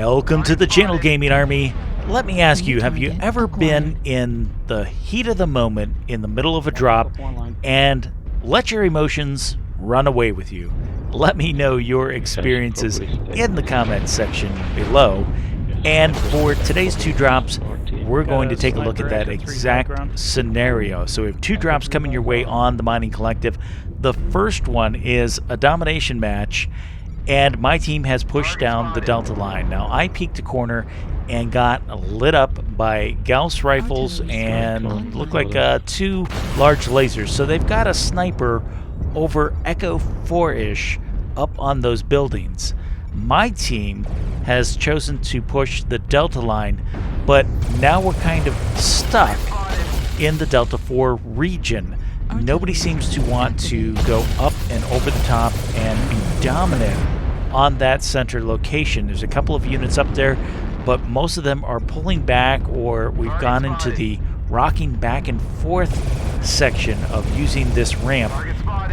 Welcome to the channel, Gaming Army. Let me ask you, have you ever been in the heat of the moment, in the middle of a drop, and let your emotions run away with you? Let me know your experiences in the comments section below. And for today's two drops, we're going to take a look at that exact scenario. So we have two drops coming your way on the Mining Collective. The first one is a domination match, and my team has pushed down the Delta line. Now, I peeked a corner and got lit up by Gauss rifles and looked like two large lasers. So they've got a sniper over Echo 4-ish up on those buildings. My team has chosen to push the Delta line, but now we're kind of stuck in the Delta 4 region. Nobody seems to want to go up and over the top and be dominant on that center location. There's a couple of units up there, but most of them are pulling back, or we've gone into the rocking back and forth section of using this ramp.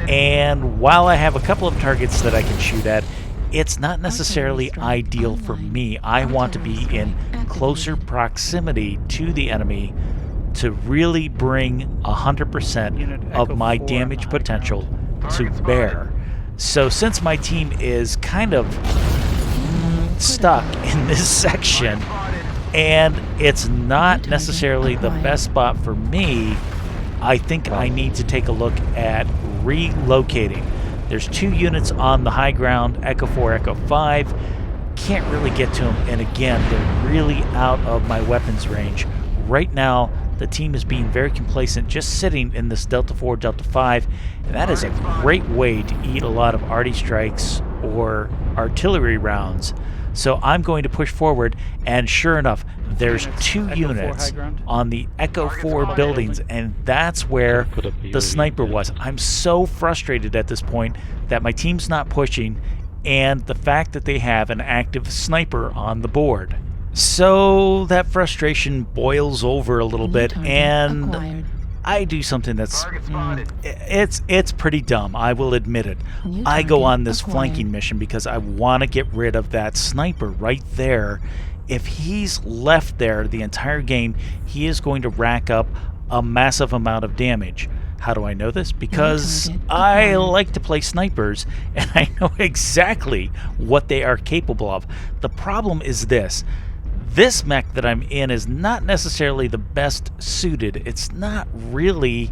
And while I have a couple of targets that I can shoot at, it's not necessarily ideal for me. I want to be in closer proximity to the enemy to really bring 100% of my damage potential to bear. So since my team is kind of stuck in this section, and it's not necessarily the best spot for me, I think I need to take a look at relocating. There's two units on the high ground, Echo 4, Echo 5. Can't really get to them, and again, they're really out of my weapons range. Right now, the team is being very complacent, just sitting in this Delta 4, Delta 5, and that is a great way to eat a lot of arty strikes or artillery rounds. So I'm going to push forward, and sure enough, there's two units on the Echo 4 buildings, and that's where the sniper was. I'm so frustrated at this point that my team's not pushing, and the fact that they have an active sniper on the board. So that frustration boils over a little bit, and I do something that's it's pretty dumb, I will admit it. I go on this flanking mission because I want to get rid of that sniper right there. If he's left there the entire game, he is going to rack up a massive amount of damage. How do I know this? Because I like to play snipers, and I know exactly what they are capable of. The problem is this. This mech that I'm in is not necessarily the best suited. It's not really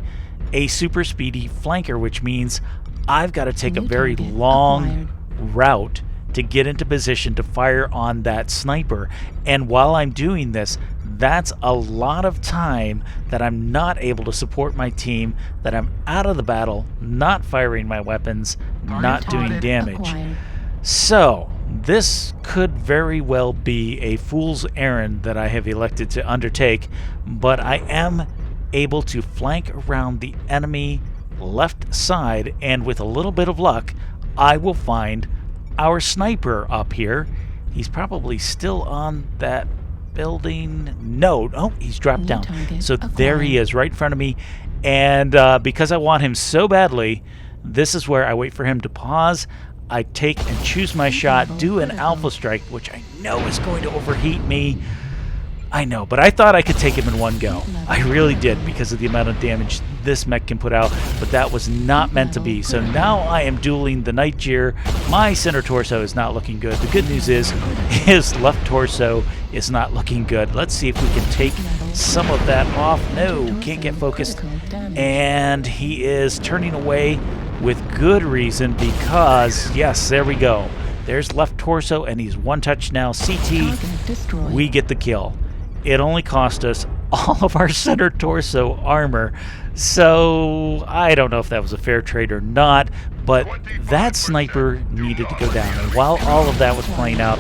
a super speedy flanker, which means I've got to take a very long route to get into position to fire on that sniper. And while I'm doing this, that's a lot of time that I'm not able to support my team, that I'm out of the battle, not firing my weapons, not doing damage. So this could very well be a fool's errand that I have elected to undertake, but I am able to flank around the enemy left side, and with a little bit of luck, I will find our sniper up here. He's probably still on that building. No, oh, he's dropped down. So there he is, right in front of me, and because I want him so badly, this is where I wait for him to pause. I take and choose my shot, do an alpha strike, which I know is going to overheat me. I know, but I thought I could take him in one go. I really did, because of the amount of damage this mech can put out, but that was not meant to be. So now I am dueling the Night Jeer. My center torso is not looking good. The good news is his left torso is not looking good. Let's see if we can take some of that off. No, can't get focused. And he is turning away with good reason, because, yes, there we go. There's left torso, and he's one touch now. CT, we get the kill. It only cost us all of our center torso armor, so I don't know if that was a fair trade or not, but that sniper needed to go down. And while all of that was playing out,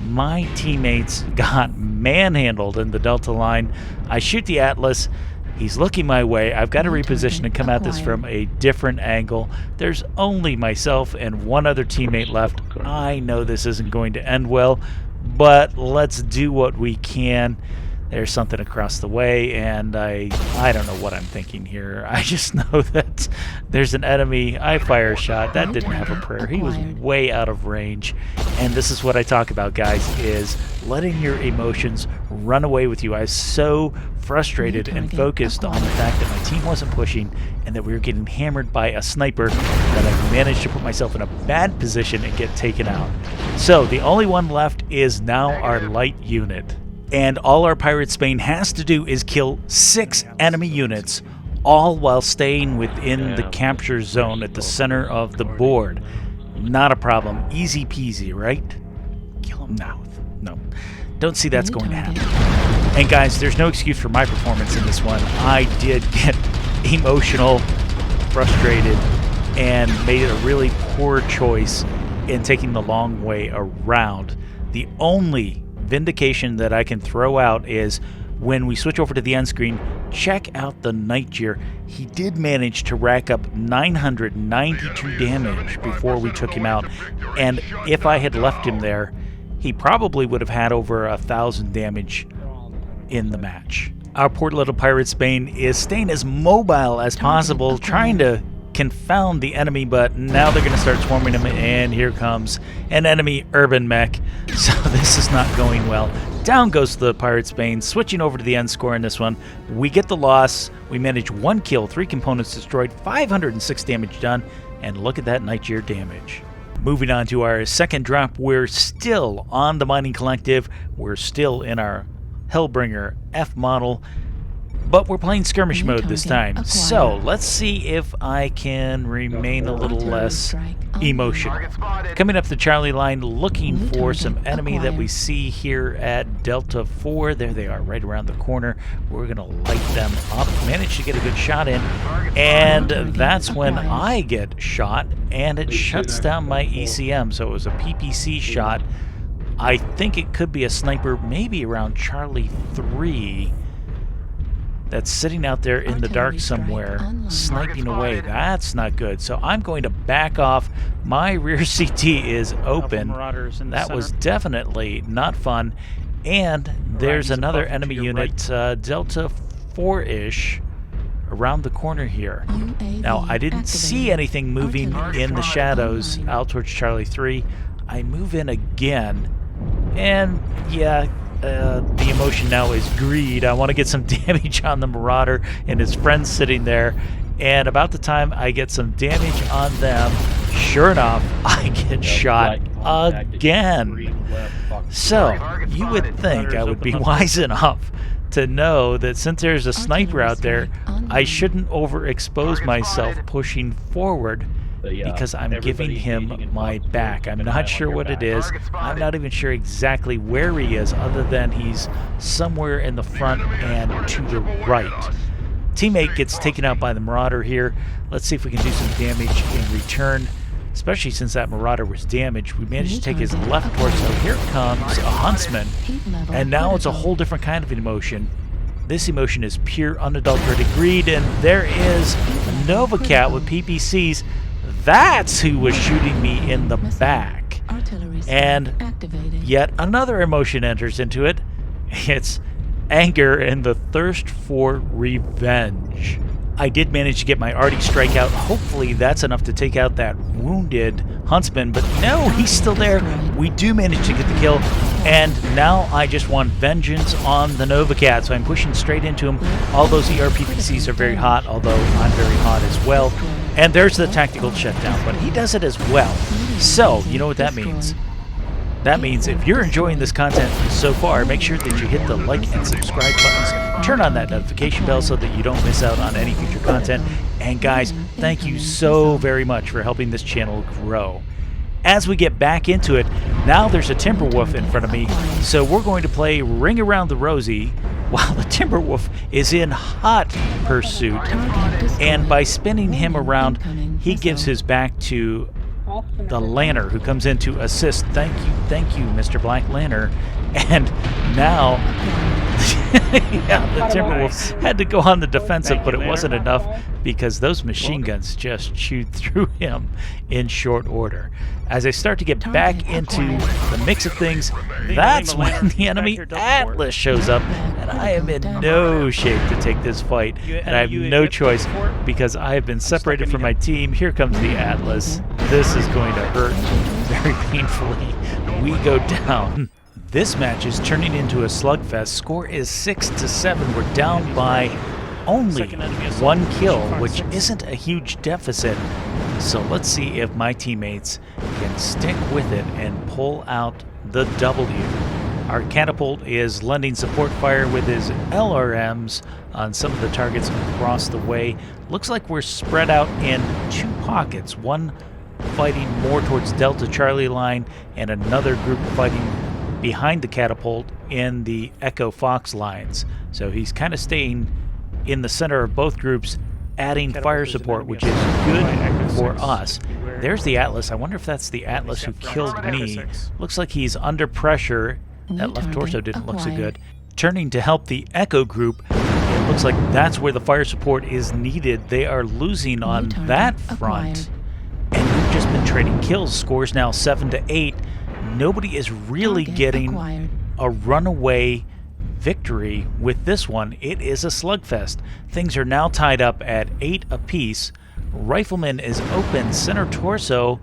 my teammates got manhandled in the Delta line. I shoot the Atlas. He's looking my way. I've got to reposition and come at this from a different angle. There's only myself and one other teammate left. I know this isn't going to end well, but let's do what we can. There's something across the way, and I don't know what I'm thinking here. I just know that there's an enemy. I fire a shot. That didn't have a prayer. He was way out of range. And this is what I talk about, guys, is letting your emotions run away with you. I was so frustrated and focused on the fact that my team wasn't pushing and that we were getting hammered by a sniper that I managed to put myself in a bad position and get taken out. So the only one left is now our light unit. And all our Pirate Spain has to do is kill 6 enemy units, all while staying within the capture zone at the center of the board. Not a problem. Easy peasy, right? Kill him now. No. Don't see that's going to happen. And guys, there's no excuse for my performance in this one. I did get emotional, frustrated, and made a really poor choice in taking the long way around. The only vindication that I can throw out is when we switch over to the end screen, check out the Nightjar. He did manage to rack up 992 damage before we took him out, and if I had left him there, he probably would have had over 1,000 damage in the match. Our poor little Pirate Spain is staying as mobile as possible, trying to confound the enemy, but now they're going to start swarming him, and here comes an enemy urban mech. So this is not going well. Down goes the Pirate Spain, switching over to the end score in this one. We get the loss. We manage 1 kill, 3 components destroyed, 506 damage done, and look at that Nightjar damage. Moving on to our second drop, we're still on the Mining Collective. We're still in our Hellbringer F model, but we're playing skirmish mode this time. So let's see if I can remain a little less emotional. Coming up the Charlie line, looking for some enemy that we see here at Delta 4. There they are, right around the corner. We're going to light them up. Managed to get a good shot in, and that's when I get shot, and it shuts down my ECM. So it was a PPC shot. I think it could be a sniper, maybe around Charlie 3. That's sitting out there in the dark somewhere, sniping away. That's not good. So I'm going to back off. My rear CT is open. That was definitely not fun. And there's another enemy unit, Delta 4-ish, around the corner here. Now, I didn't see anything moving in the shadows out towards Charlie 3. I move in again, and yeah, the emotion now is greed. I want to get some damage on the Marauder and his friends sitting there, and about the time I get some damage on them, sure enough, I get shot again. So, you would think I would be wise enough to know that since there's a sniper out there, I shouldn't overexpose myself pushing forward, because I'm giving him my back. I'm not sure what it is. I'm not even sure exactly where he is, other than he's somewhere in the front and to the right. Teammate gets taken out by the Marauder here. Let's see if we can do some damage in return, especially since that Marauder was damaged. We managed to take his left torso. Here comes a Huntsman, and now it's a whole different kind of emotion. This emotion is pure unadulterated greed, and there is Nova Cat with PPCs. That's who was shooting me in the back. And yet another emotion enters into it. It's anger and the thirst for revenge. I did manage to get my arty strike out. Hopefully that's enough to take out that wounded Huntsman, but no, he's still there. We do manage to get the kill, and now I just want vengeance on the Nova Cat, so I'm pushing straight into him. All those ERPPCs are very hot, although I'm very hot as well. And there's the tactical shutdown, but he does it as well. So, you know what that means? That means if you're enjoying this content so far, make sure that you hit the like and subscribe buttons. Turn on that notification bell so that you don't miss out on any future content. And guys, thank you so very much for helping this channel grow. As we get back into it, now there's a Timberwolf in front of me, so we're going to play Ring Around the Rosie while the Timberwolf is in hot pursuit. And by spinning him around, he gives his back to the Lanner, who comes in to assist. Thank you, Mr. Black Lanner. And now the Yeah, the Timberwolf had to go on the defensive, but it wasn't enough because those machine guns just chewed through him in short order. As I start to get back into the mix of things, that's when the enemy Atlas shows up, and I am in no shape to take this fight, and I have no choice because I have been separated from my team. Here comes the Atlas. This is going to hurt very painfully. We go down. This match is turning into a slugfest. Score is 6-7. We're down by only 1 kill, which isn't a huge deficit. So let's see if my teammates can stick with it and pull out the W. Our catapult is lending support fire with his LRMs on some of the targets across the way. Looks like we're spread out in 2 pockets. One fighting more towards Delta Charlie line and another group fighting behind the catapult in the Echo Fox lines. So he's kind of staying in the center of both groups, adding fire support, which is good for us. There's the Atlas. I wonder if that's the Atlas who killed me. Looks like he's under pressure. That left torso didn't look so good. Turning to help the Echo group, it looks like that's where the fire support is needed. They are losing on that front, and we've just been trading kills. Scores now 7-8. Nobody is really getting a runaway victory with this one. It is a slugfest. Things are now tied up at 8 apiece. Rifleman is open, center torso.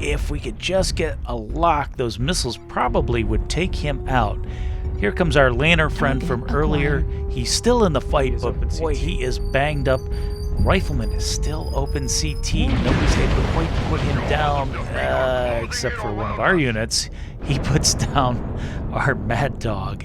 If we could just get a lock, those missiles probably would take him out. Here comes our laner friend from earlier. He's still in the fight, but boy, he is banged up. Rifleman is still open CT. Nobody's able to quite put him down, except for one of our units. He puts down our Mad Dog,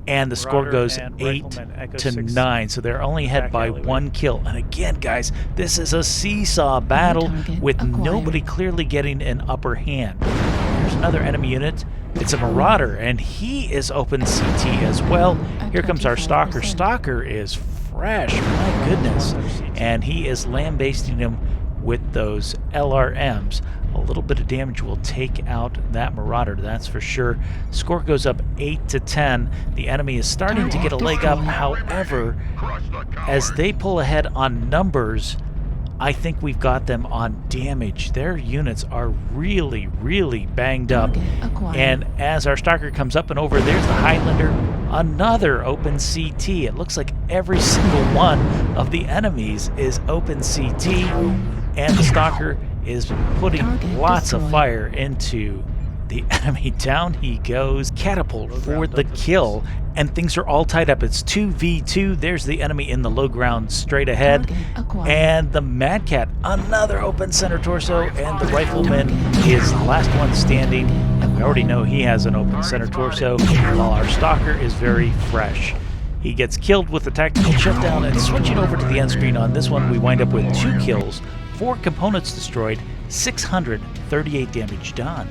and the score goes 8-9. So they're only ahead by 1 kill. And again, guys, this is a seesaw battle with nobody clearly getting an upper hand. There's another enemy unit. It's a Marauder, and he is open CT as well. Here comes our Stalker. Stalker is fresh, my goodness, and he is lambasting him with those LRMs. A little bit of damage will take out that Marauder, that's for sure. Score goes up 8-10. The enemy is starting to get a leg up. However, as they pull ahead on numbers, I think we've got them on damage. Their units are really, really banged up. And as our Stalker comes up and over, there's the Highlander. Another open CT. It looks like every single one of the enemies is open CT. And the Stalker is putting lots of fire into the enemy. Down he goes. Catapult for the kill. And things are all tied up. It's 2v2. There's the enemy in the low ground straight ahead. And the Mad Cat, another open center torso. And the Rifleman is the last one standing. And we already know he has an open center torso, while our Stalker is very fresh. He gets killed with the tactical shutdown, and switching over to the end screen on this one, we wind up with 2 kills, 4 components destroyed, 638 damage done.